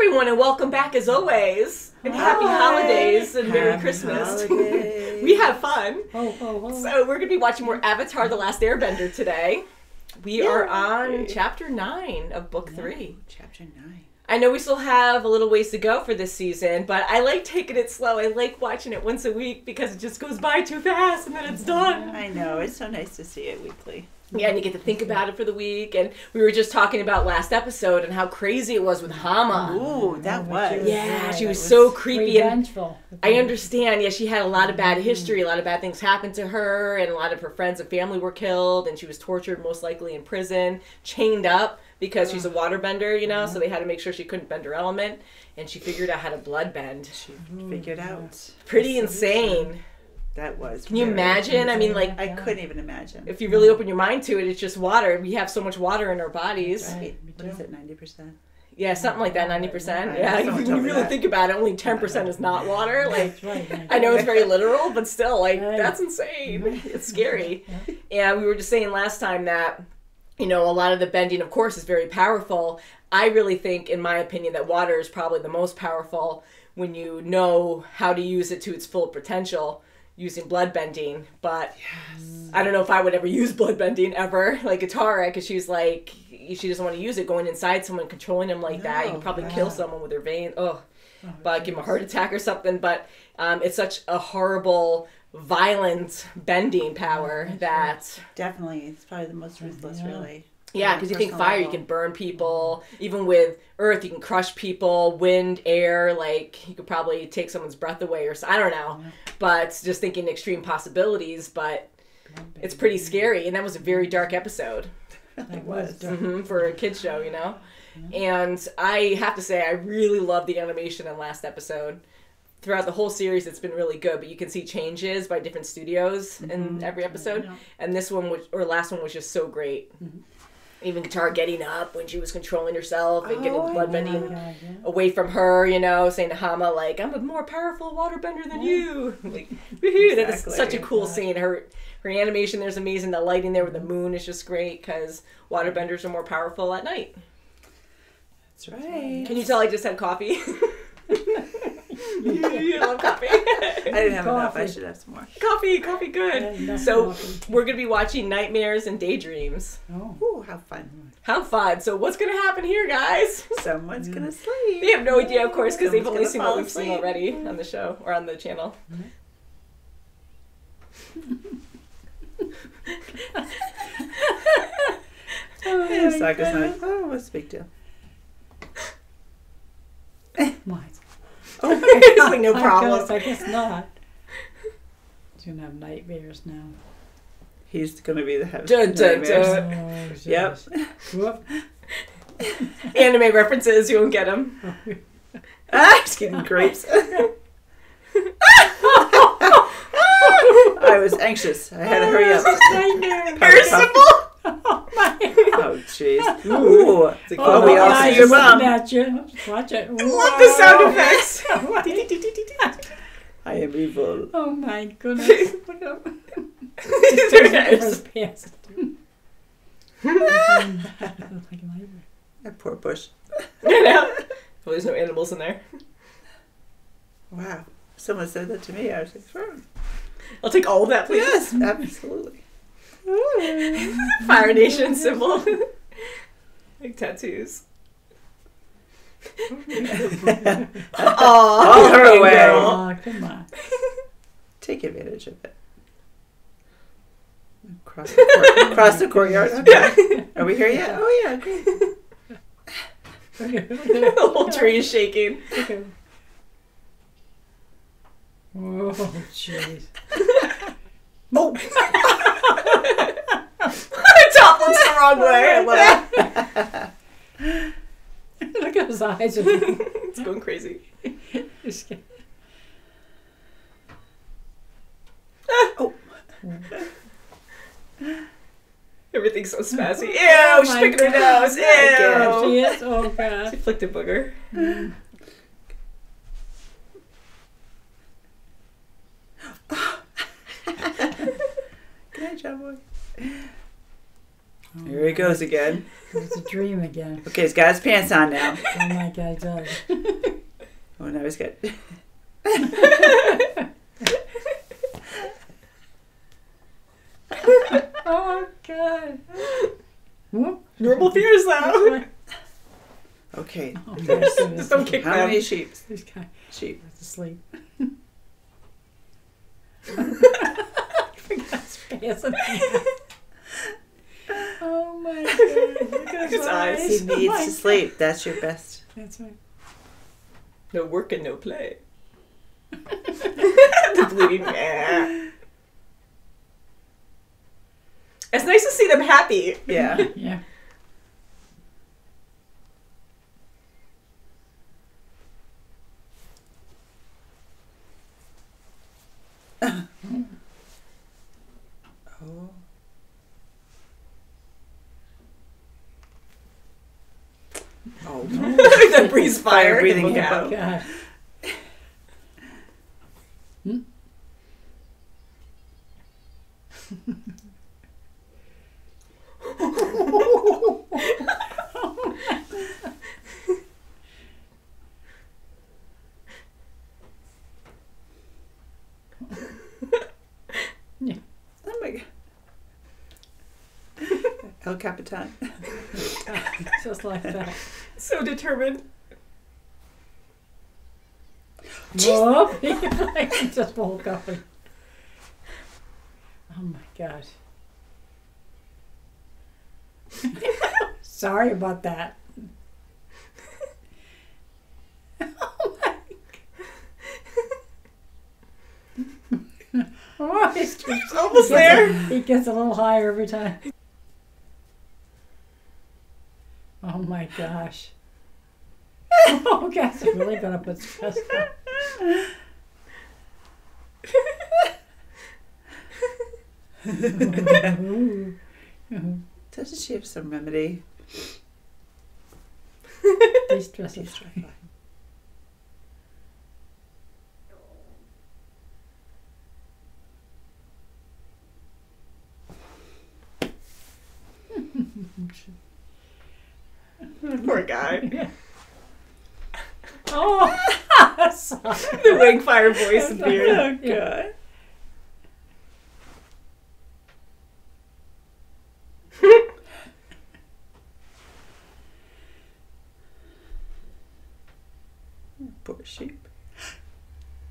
everyone, and welcome back as always. And happy holidays and Merry Christmas. We have fun. So we're going to be watching more Avatar: The Last Airbender today. We are on Chapter 9 of Book 3. Chapter 9. I know we still have a little ways to go for this season, but I like taking it slow. I like watching it once a week because it just goes by too fast and then it's done. I know. It's so nice to see it weekly. Yeah, and you get to think about it for the week. And we were just talking about last episode and how crazy it was with Hama. Ooh, that was. Yeah, she was so creepy and revengeful. I understand. Yeah, she had a lot of bad history. A lot of bad things happened to her, and a lot of her friends and family were killed, and she was tortured, most likely in prison, chained up because she's a waterbender, you know, so they had to make sure she couldn't bend her element, and she figured out how to blood bend. She figured out. Pretty insane. That was. Can you imagine? I mean, like, I couldn't even imagine. if you really open your mind to it, it's just water. We have so much water in our bodies. Right. What is it, 90%? Yeah, something like that, 90%. Right. Yeah, Someone when told you me really that. think about it, only 10% is not water. Like, That's right. I know it's very literal, but still, like, Right. that's insane. It's scary. And we were just saying last time that, you know, a lot of the bending, of course, is very powerful. I really think, in my opinion, that water is probably the most powerful when you know how to use it to its full potential, using blood bending. But I don't know if I would ever use blood bending ever, like Katara, because she's like, she doesn't want to use it. Going inside someone, controlling them like that, you can probably kill someone with her vein. But give them a heart attack or something. But it's such a horrible, violent bending power that... Definitely. It's probably the most ruthless, really. Yeah, because you think Personal fire, you level. can burn people. Even with earth, you can crush people. Wind, air, like, you could probably take someone's breath away or so. I don't know. But just thinking extreme possibilities, but it's pretty scary. And that was a very dark episode It was. for a kid's show, you know? And I have to say, I really love the animation in last episode. Throughout the whole series, it's been really good, but you can see changes by different studios in every episode. Yeah. And this one, last one was just so great. Even Katara getting up when she was controlling herself and getting bloodbending away from her, you know, saying to Hama, like, I'm a more powerful waterbender than you. Like, woohoo, that is Exactly. such a cool scene. Her animation there's amazing. The lighting there with the moon is just great because waterbenders are more powerful at night. That's right. Can you tell I just had coffee? I love coffee. I didn't have enough. I Coffee. should have some more. Coffee, good. enough So coffee. we're going to be watching Nightmares and Daydreams. Oh. Ooh, how fun. How fun. So what's going to happen here, guys? Someone's going to sleep. They have no idea, of course, because they've Someone's only gonna seen what fall we've seen asleep. already on the show or on the channel. Yeah, Sokka's not. Oh, what's the big deal? What? It's like no problem. I guess not. He's going to have nightmares now. He's going to be the host. Dun, dun, Nightmares. dun. Yep. Whoop. Anime references, you won't get them. Ah, he's getting grapes. I was anxious. I had to hurry up. Very simple. Oh, jeez. Ooh. Oh, we all my see your mom. At you. Watch it. I love the sound effects. I am evil. Oh my goodness. Look up. There it is. Pants. That poor bush. You know? Well, there's no animals in there. Wow. Someone said that to me. I was like, sure. I'll take all of that, please. Yes, absolutely. Fire Nation symbol. Like tattoos. All her way. Oh, come on. Take advantage of it. Across the courtyard. Okay. Are we here yet? Oh, yeah. Great. The whole tree is shaking. Oh, jeez. Oh. Top looks the wrong way. I love it. Look at his eyes. It's going crazy. Oh. Everything's so spazzy. Ew, she's my picking her God. nose. God. Ew. She is? Oh, God. She flicked a booger. Good night, John Boy. Oh, Here he goes again. It's a dream again. Okay, he's got his pants on now. Oh my God, he does. Oh, now he's got... Oh God. Whoop. Normal fears though. Okay. Oh, Just don't kick How them. many sheep? This guy Sheep. was asleep. Forgot his pants. Oh my God. Look at His eyes. He Oh needs my to sleep. That's your best. God. That's right. No work and no play. The bleeding man. It's nice to see them happy. Yeah. Yeah. Oh. Oh. That breathes fire. Fire-breathing Look hippo. out. God. Oh my God. El Capitan. Just like that. So determined. Whoop. He just woke up. And... Oh my God. Sorry about that. Oh my God. Oh, he's Almost there. He gets a little higher every time. Oh my gosh. Oh, guys, I'm really gonna put stress on. Doesn't she have some remedy? De-stress is right. Poor guy. Oh, sorry. The wing fire voice and beard. Oh God. Poor sheep.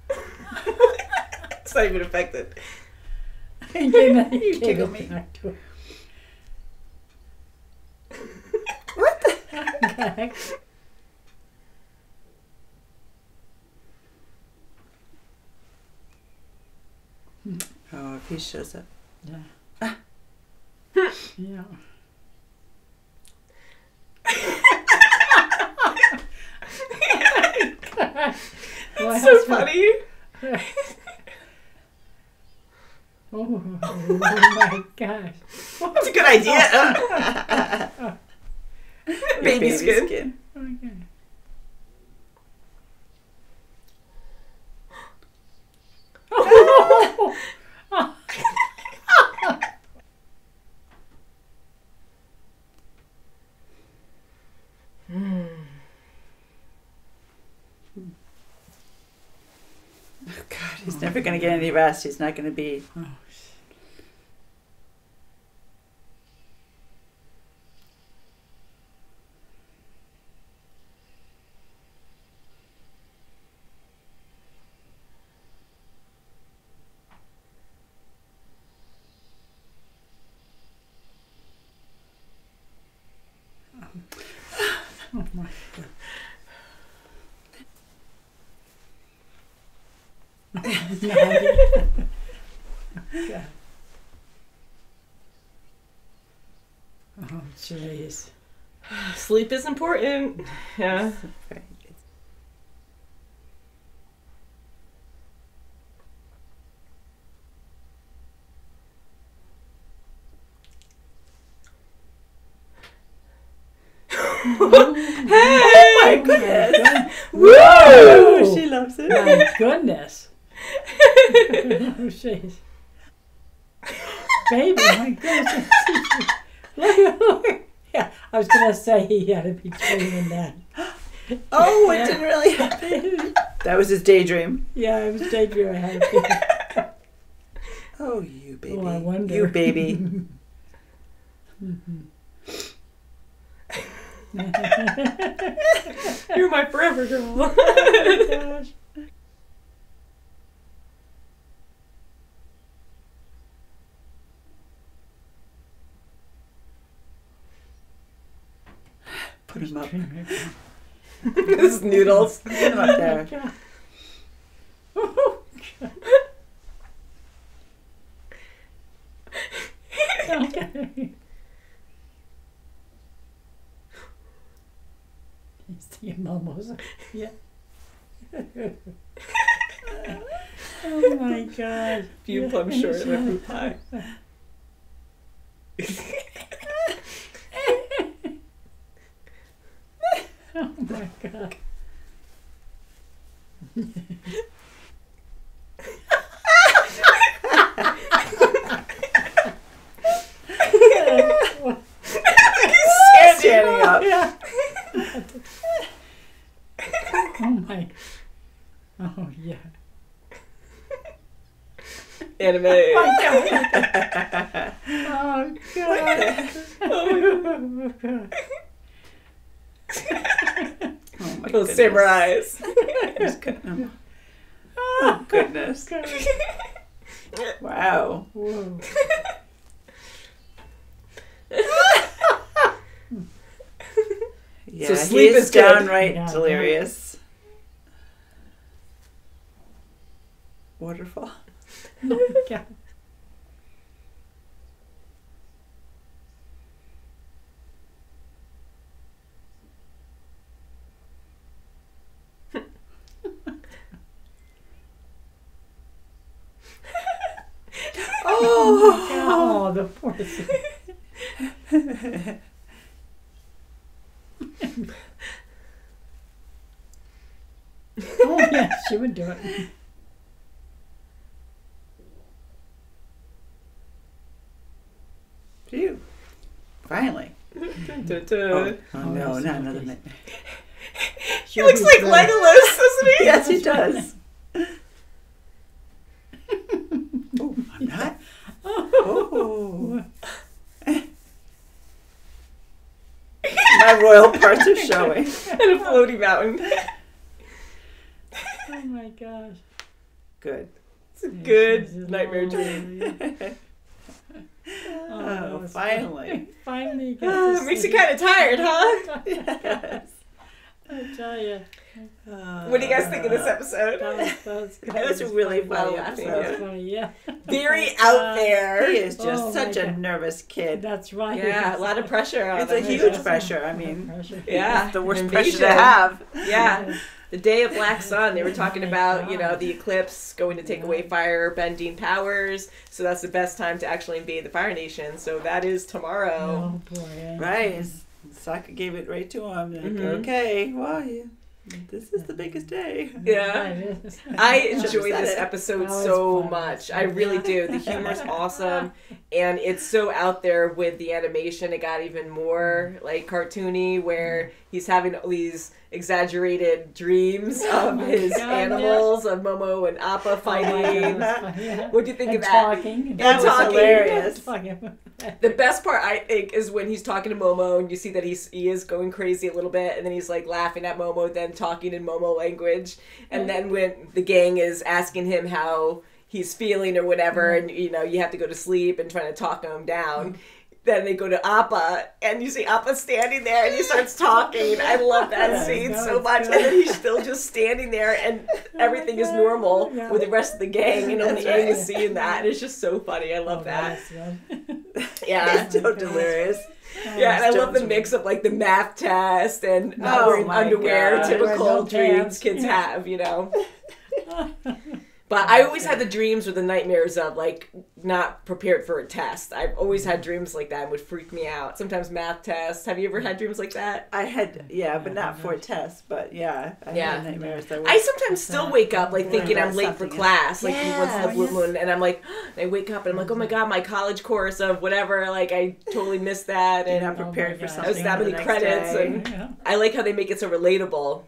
It's not even affected. He gave me, You tickle me. back to What the? okay. Oh, if he shows up. Yeah. Yeah. What It's so happened? funny. Oh my gosh. It's a good idea. Baby skin. Okay. Oh God, he's never going to get any rest. He's not going to be. Oh, oh my God. God. Oh, jeez. Sleep is important. Yeah. Right. Hey! My goodness. Woo! Oh, she loves it. My goodness. Oh, jeez. Baby, my goodness. Yeah, I was gonna say he had to be dreaming that. Oh, it didn't really happen. That was his daydream. Yeah, it was daydream. I had to be. Oh, you baby. Oh, I wonder. You baby. You're my forever girl. Oh my gosh. Put him up. This noodles. Put him up there. Oh, God. Okay. He's thinking Momo's. Yeah. Oh my God. Few plum short of a fruit pie. Oh my God. Standing up. Yeah. Oh my. Oh yeah. Anime. Oh God. Oh God. Oh my Those goodness. samurais. Just couldn't- Oh goodness. Wow. Whoa. Yeah, So sleep he is is good. downright Yeah. delirious. Waterfall. Oh God. Oh. Oh, the poor thing. Oh yeah, she would do it. Phew. Finally. Dun-dun-dun. Oh no, that's not not another easy. nightmare. He looks like Legolas, doesn't he? Yes, he does. Oh, I'm not. Oh. My royal parts are showing. And a floaty mountain. Oh my gosh. Good. It's a good nightmare dream. Oh, finally. Finally, you get to Makes you sleep. kind of tired, huh? Yes. I tell you. What do you guys think of this episode? That was good. That was a really funny Well, laughing, That was episode. funny, yeah. Very out there. He is just Oh, such my a God. nervous kid. That's right. Yeah, a lot of pressure on It's a him. huge pressure. I mean, Yeah, it's the worst invasion. pressure to have. Yeah. The day of black sun, they were talking Oh my about, God. the eclipse going to take away fire bending powers. So that's the best time to actually invade the Fire Nation. So that is tomorrow. Oh boy. Yeah. Right. Sokka gave it right to him. Like, Mhm. okay, well, this is the biggest day. Yeah. It is. I Should've enjoy said this it. episode That was so fun. much. I really do. The humor's awesome, and it's so out there with the animation. It got even more like cartoony, where he's having all these exaggerated dreams of my his God, animals, of Momo and Appa Oh my fighting. God, yeah. What do you think And of that? talking. That was talking. hilarious. Talking. The best part, I think, is when he's talking to Momo, and you see that he is going crazy a little bit, and then he's like laughing at Momo, then talking in Momo language, and then when the gang is asking him how he's feeling or whatever, and you have to go to sleep and trying to talk him down. Then they go to Appa, and you see Appa standing there, and he starts talking. I love that Yeah, scene that so was much. good. And then he's still just standing there, and everything is normal Yeah. with the rest of the gang, and only That's Aang is right. seeing that. And it's just so funny. I love that. Yeah. It's so delirious. Yeah, and I love the Stones mix of like the math test and not Oh wearing my underwear, God. typical Wear no dreams pants. kids have, But I always had the dreams or the nightmares of, like, not prepared for a test. I've always had dreams like that and would freak me out. Sometimes math tests. Have you ever had dreams like that? I had, but not for tests, but I had nightmares. I sometimes still wake up, like, thinking I'm late for class, like, once in the blue moon, and I'm like, and I wake up and I'm like, oh my god, my college course of whatever, like, I totally missed that, and I'm prepared for something. I was that many credits, and I like how they make it so relatable.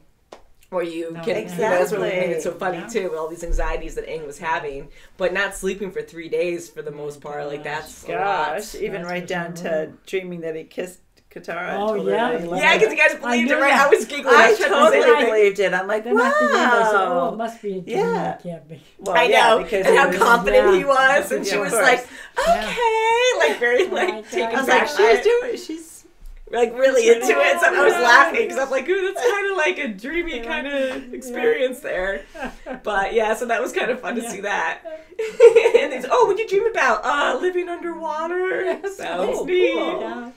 Or you can, that's what made it so funny too, with all these anxieties that Aang was having, but not sleeping for 3 days for the most part, like that's a lot. Even that's right down to dreaming that he kissed Katara. Oh yeah, because you guys believed it, right? I was giggling. I totally believed it. I'm like, then wow. At the end, I said, oh, it must be a dream. It can't be. Well, I know, because and how confident he was, and she was like, okay, like very taking I was back. She's like really into it, so I was laughing because I'm like, ooh, that's kind of like a dreamy kind of experience there. But yeah, so that was kind of fun to see that. And he's, would you dream about living underwater? Sounds neat. Cool.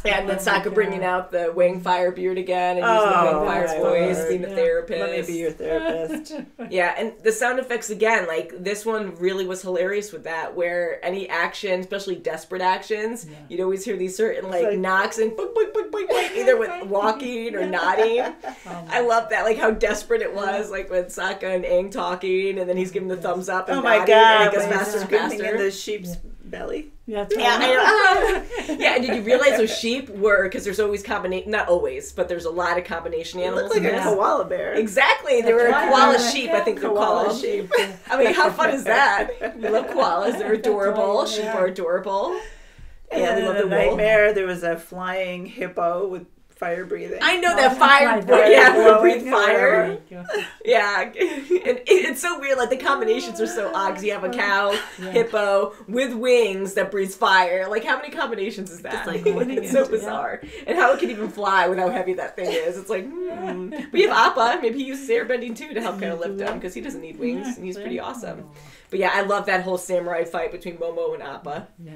Yeah, and then Sokka bringing out the Wang Fire beard again and using the Wang Fire's voice, being the therapist. Let me be your therapist. Yeah, and the sound effects again, like this one really was hilarious with that, where any action, especially desperate actions, you'd always hear these certain like knocks and boink, boink, boink, boink, boink, either with walking or nodding. I love that, like how desperate it was, like with Sokka and Aang talking, and then he's giving the thumbs up and nodding, and it gets faster and faster. In the sheep's belly. Yeah, yeah, and did you realize those sheep were, because there's always not always, but there's a lot of combination animals. It looked like a koala bear. Exactly, they were a koala sheep, I think they're called. Sheep. I mean, how fun is that? We love koalas, they're adorable, sheep are adorable. And we love the nightmare, there was a flying hippo with fire breathing. I know that fire, breathe fire. Yeah, and it's so weird. Like the combinations are so odd. 'Cause you have a cow, hippo with wings that breathes fire. Like how many combinations is that? It's so bizarre. And how it can even fly with how heavy that thing is. It's like, But you have Appa. Maybe he uses airbending too to help kind of lift him because he doesn't need wings and he's pretty awesome. But yeah, I love that whole samurai fight between Momo and Appa. Yeah.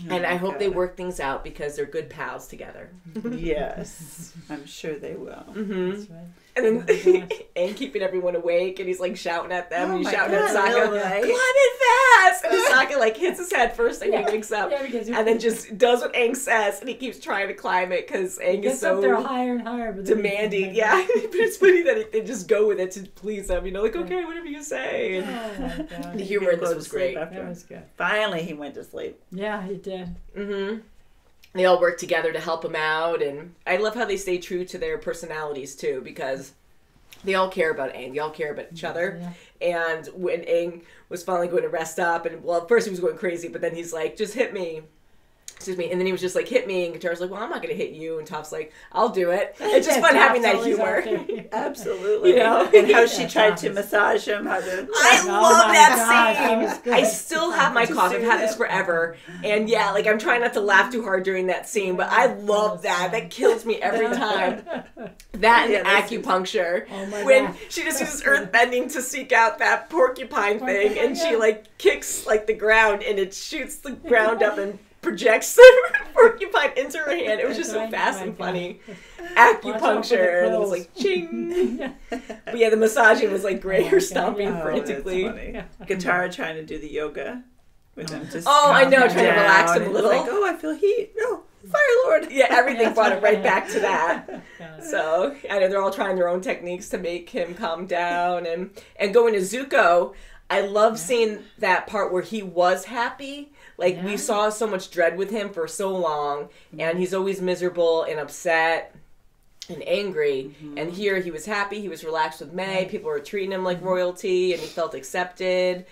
And I hope they work things out because they're good pals together. Yes, I'm sure they will. Mm-hmm. That's right. And then and keeping everyone awake, and he's like shouting at them, and he's shouting at Sokka, "Climb it fast!" And Sokka like hits his head first, and he wakes up, and then just does what Aang says, and he keeps trying to climb it because Aang is so up there higher and higher, but demanding. Yeah, but it's funny that they just go with it to please him. You know, like okay, whatever you say. And oh my God. The humor in this was great. That was good. Finally, he went to sleep. Yeah, he did. Mm-hmm. They all work together to help him out, and I love how they stay true to their personalities too, because they all care about Aang. They all care about each other. Yeah. And when Aang was finally going to rest up, and well, at first he was going crazy, but then he's like, "Just hit me." Excuse me. And then he was just like, "Hit me." And Katara's like, "Well, I'm not going to hit you." And Toph's like, "I'll do it." It's just fun having that humor. Absolutely. You know, and how she tried to massage him. I love that scene. I still have my cough. I've had this forever. And yeah, like I'm trying not to laugh too hard during that scene, but I love that. That kills me every time. That and acupuncture. When she just uses earth bending to seek out that porcupine thing, and she like kicks like the ground, and it shoots the ground up and projects the porcupine into her hand. It was just so fast and funny. Acupuncture, and it was like ching. But yeah, the massaging was like great. Her stomping frantically. Katara trying to do the yoga with him. I know, trying to relax him a little. Like, I feel heat. No, Fire Lord. Yeah, everything brought it right back to that. So I know they're all trying their own techniques to make him calm down, and going to Zuko. I love seeing that part where he was happy. Like, we saw so much dread with him for so long, and he's always miserable and upset and angry. And here he was happy, he was relaxed with May, people were treating him like royalty, and he felt accepted.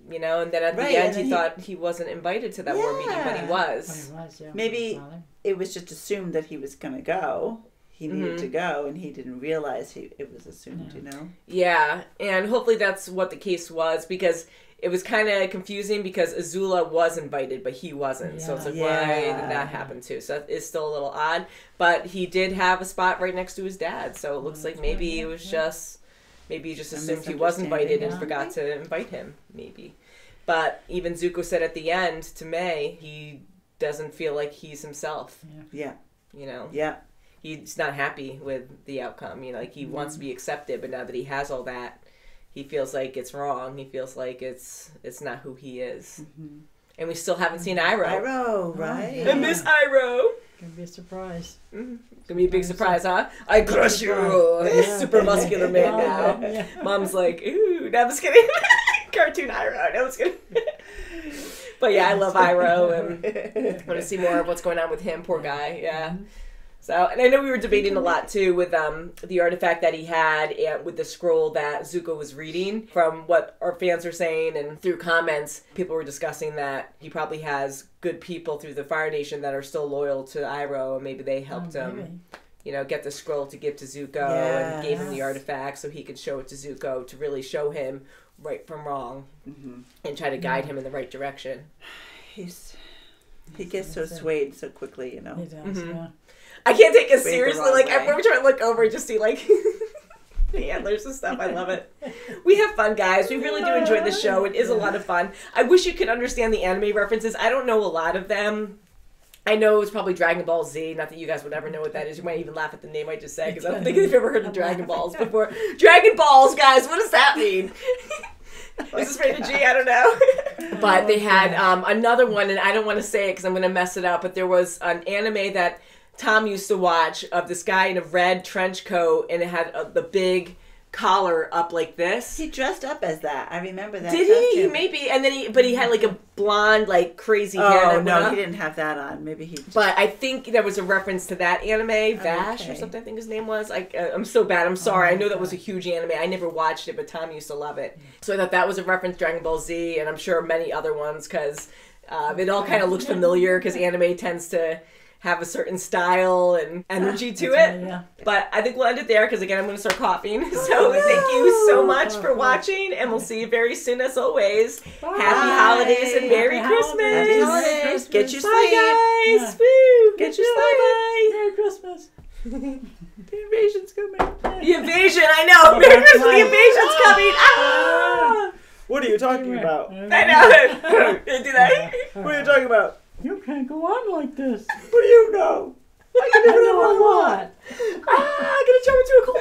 You know, and then at the end he thought he wasn't invited to that war meeting, but he was. Maybe it was just assumed that he was going to go. He needed to go, and he didn't realize it was assumed, you know? Yeah, and hopefully that's what the case was, because it was kind of confusing because Azula was invited, but he wasn't. Yeah. So it's like, why did that happen too? So that is still a little odd. But he did have a spot right next to his dad, so it looks like maybe it was just, maybe he just assumed he was invited and forgot to invite him, maybe. But even Zuko said at the end to May, he doesn't feel like he's himself. Yeah. You know? Yeah. He's not happy with the outcome. You know, like he wants to be accepted, but now that he has all that, he feels like it's wrong. He feels like it's not who he is. Mm-hmm. And we still haven't seen Iroh. Iroh, right? I miss Iroh. Gonna be a surprise. Gonna be a big surprise, huh? I crush you. Yeah. Super muscular man Oh, now. yeah. Mom's like, ooh, no, I'm just kidding. Cartoon Iroh. No, I'm just kidding. But yeah, I love Iroh, and I want to see more of what's going on with him. Poor guy. Yeah. So, and I know we were debating a lot too with the artifact that he had and with the scroll that Zuko was reading. From what our fans are saying and through comments, people were discussing that he probably has good people through the Fire Nation that are still loyal to Iroh, and maybe they helped him, you know, get the scroll to give to Zuko and gave him the artifact so he could show it to Zuko to really show him right from wrong and try to guide him in the right direction. He gets so swayed so quickly, you know. He does, yeah. I can't take it Swayed the seriously. wrong Like, way. every time I look over and just see, like, the antlers and stuff. I love it. We have fun, guys. We really do enjoy the show. It is a lot of fun. I wish you could understand the anime references. I don't know a lot of them. I know it's probably Dragon Ball Z. Not that you guys would ever know what that is. You might even laugh at the name I just said, because I don't think you've ever heard of Dragon Balls before. Dragon Balls, guys. What does that mean? Is this rated G? I don't know. But they had another one, and I don't want to say it because I'm going to mess it up, but there was an anime that Tom used to watch of this guy in a red trench coat, and it had the big collar up like this. He dressed up as that. I remember that. Did he? He maybe, and then but he had like a blonde, like crazy hair. Oh that no, went up. he didn't have that on. Maybe he. But I think there was a reference to that anime, Vash or something. I think his name was. I'm so bad. I'm sorry. I know that was a huge anime. I never watched it, but Tom used to love it. So I thought that was a reference to Dragon Ball Z, and I'm sure many other ones because it all kind of looks familiar because anime tends to have a certain style and energy to it. Yeah. But I think we'll end it there because, again, I'm going to start coughing. So thank you so much for watching, and we'll see you very soon as always. Bye. Happy holidays and Merry Happy Christmas. Happy holidays. holidays. Get your Bye, sleep. guys. Woo. Get your Bye-bye. Merry Christmas. The invasion's coming. The invasion, I know. Merry Christmas, the invasion's coming. Ah! What are you talking about? I know. Do that. What are you talking about? You can't go on like this. What do you know? I know a lot. Ah, I'm going to jump into a cold